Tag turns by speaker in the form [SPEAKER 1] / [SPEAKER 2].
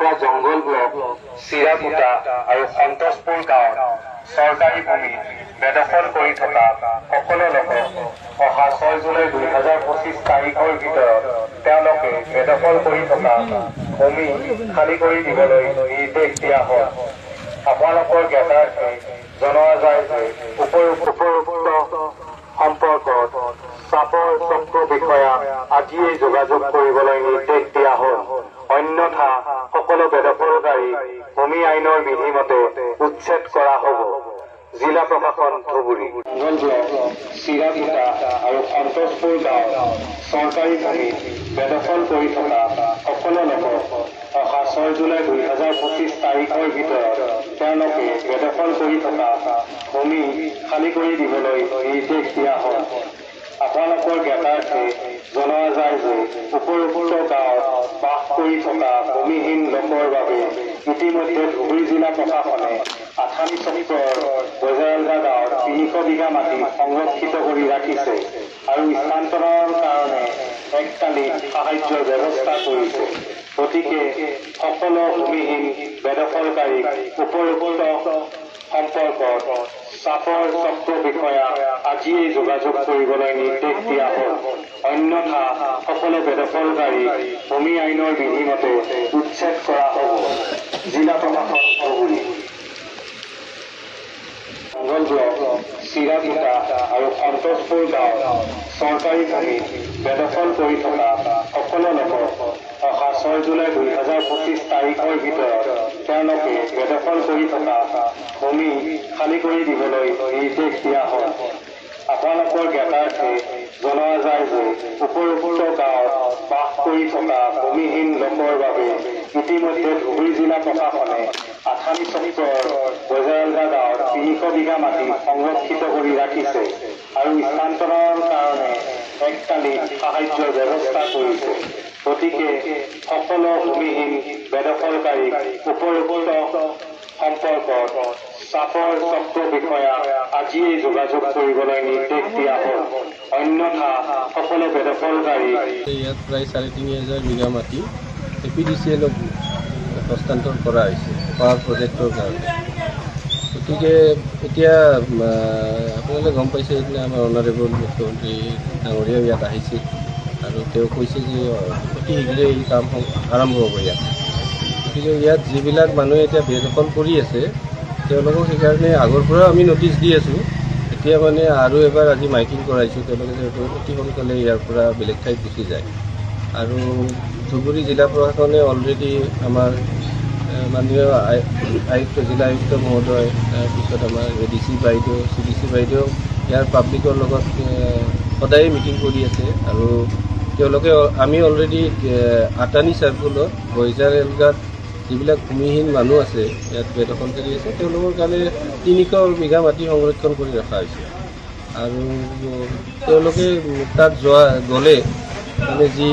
[SPEAKER 1] খোৱা জংগল ব্লক চিৰাকুটা আৰু সন্তোষপুৰ গাঁৱত চৰকাৰী ভূমি বেদখল কৰি থকা সকলো লোকক অহা 6 জুলাই 2025 তাৰিখৰ ভিতৰত তেওঁলোকে বেদখল কৰি থকা ভূমি খালী কৰি দিবলৈ নিৰ্দেশ দিয়া হ'ল। আপোনালোকৰ জ্ঞাতাৰ্থে জনোৱা যায় যে উপৰোক্ত সম্পৰ্কত চাপৰ চক্ৰ বিষয়া আজিয়েই যোগাযোগ কৰিবলৈ নিৰ্দেশ দিয়া হ'ল। অন্যথা সকলো বেদখলকাৰী ভূমি আইনৰ বিধিমতে উচ্ছেদ কৰা হ'ব। জিলা প্ৰশাসন ধুবুৰী। জংগল ব্লক চিৰাকুটা আৰু সন্তোষপুৰ গাঁৱত চৰকাৰী ভূমি বেদখল কৰি থকা সকলো লোকক অহা 6 জুলাই 2025 তাৰিখৰ ভিতৰত তেওঁলোকে বেদখল কৰি থকা ভূমি খালী কৰি দিবলৈ নিৰ্দেশ দিয়া হ'ল। আপোনালোকৰ জ্ঞাতাৰ্থে জনোৱা যায় যে উপৰোক্ত গাঁৱত বাস কৰি থকা ভূমিহীন লোকৰ বাবে ইতিমধ্যে ধুবুৰী জিলা প্ৰশাসনে আথানি চক্ৰৰ বজাৰগা গাঁৱত 300 বিঘা মাটি সংৰক্ষিত কৰি ৰাখিছে আৰু স্থানান্তৰৰ কাৰণে এককালীন সাহায্যৰ ব্যৱস্থা কৰিছে। গতিকে সকলো ভূমিহীন বেদখলকাৰীক উপৰোক্ত সম্পৰ্কত চাপৰ চক্ৰ বিষয়া আজিয়েই যোগাযোগ কৰিবলৈ নিৰ্দেশ দিয়া হ'ল। অন্যথা সকলো বেদখলকাৰী ভূমি আইনৰ বিধিমতে উচ্ছেদ কৰা হ'ব। জিলা প্ৰশাসন ধুবুৰী। জংগল ব্লক চিৰাকুটা আৰু সন্তোষপুৰ গাঁৱত চৰকাৰী ভূমি বেদখল কৰি থকা সকলো লোকক অহা 6 জুলাই 2025 তাৰিখৰ ভিতৰত তেওঁলোকে বেদখল কৰি থকা ভূমি খালী কৰি দিবলৈ নিৰ্দেশ দিয়া হ'ল। আপোনালোকৰ জ্ঞাতাৰ্থে জনোৱা যায় যে উপৰোক্ত গাঁৱত বাস কৰি থকা ভূমিহীন লোকৰ বাবে ইতিমধ্যে ধুবুৰী জিলা প্ৰশাসনে আথানি চক্ৰৰ বজাৰগা গাঁৱত 300 বিঘা মাটি সংৰক্ষিত কৰি ৰাখিছে আৰু স্থানান্তৰৰ কাৰণে এককালীন সাহায্যৰ ব্যৱস্থা কৰিছে। গতিকে সকলো ভূমিহীন বেদখলকাৰীক উপৰোক্ত সম্পৰ্কত চাপৰ চক্ৰ বিষয়া আজিয়েই যোগাযোগ কৰিবলৈ নিৰ্দেশ দিয়া হ'ল। অন্যথা সকলো বেদখলকাৰী
[SPEAKER 2] ইয়াত প্ৰায় 3,500 বিঘা মাটি APDCLক হস্তান্তৰ কৰা হৈছে পাৱাৰ প্ৰজেক্টৰ কাৰণে। গতিকে এতিয়া আপোনালোকে গম পাইছে সেইদিনা আমাৰ অনাৰেবল মুখ্যমন্ত্ৰী ডাঙৰীয়াও ইয়াত আহিছিল আৰু তেওঁ কৈছে যে অতি শীঘ্ৰে এই কাম আৰম্ভ হ'ব ইয়াত। গতিকে ইয়াত যিবিলাক মানুহে এতিয়া বেদখল কৰি আছে তেওঁলোকক সেইকাৰণে আগৰ পৰাও আমি নটিচ দি আছোঁ। এতিয়া মানে আৰু এবাৰ আজি মাইকিং কৰাইছোঁ, তেওঁলোকে অতি সোনকালে ইয়াৰ পৰা বেলেগ ঠাইত গুচি যায়। আৰু ধুবুৰী জিলা প্ৰশাসনে অলৰেডি আমাৰ মাননীয় আয়ুক্ত জিলা আয়ুক্ত মহোদয়, তাৰপিছত আমাৰ ADC বাইদেউ, CDC বাইদেউ ইয়াৰ পাব্লিকৰ লগত সদায় মিটিং কৰি আছে। আৰু তেওঁলোকে আমি অলৰেডি আটানী চাৰ্কুলত বইজাৰ এলগাত যিবিলাক ভূমিহীন মানুহ আছে ইয়াত বেদখলকাৰী আছে তেওঁলোকৰ কাৰণে 300 বিঘা মাটি সংৰক্ষণ কৰি ৰখা হৈছে। আৰু তেওঁলোকে তাত গ'লে মানে যি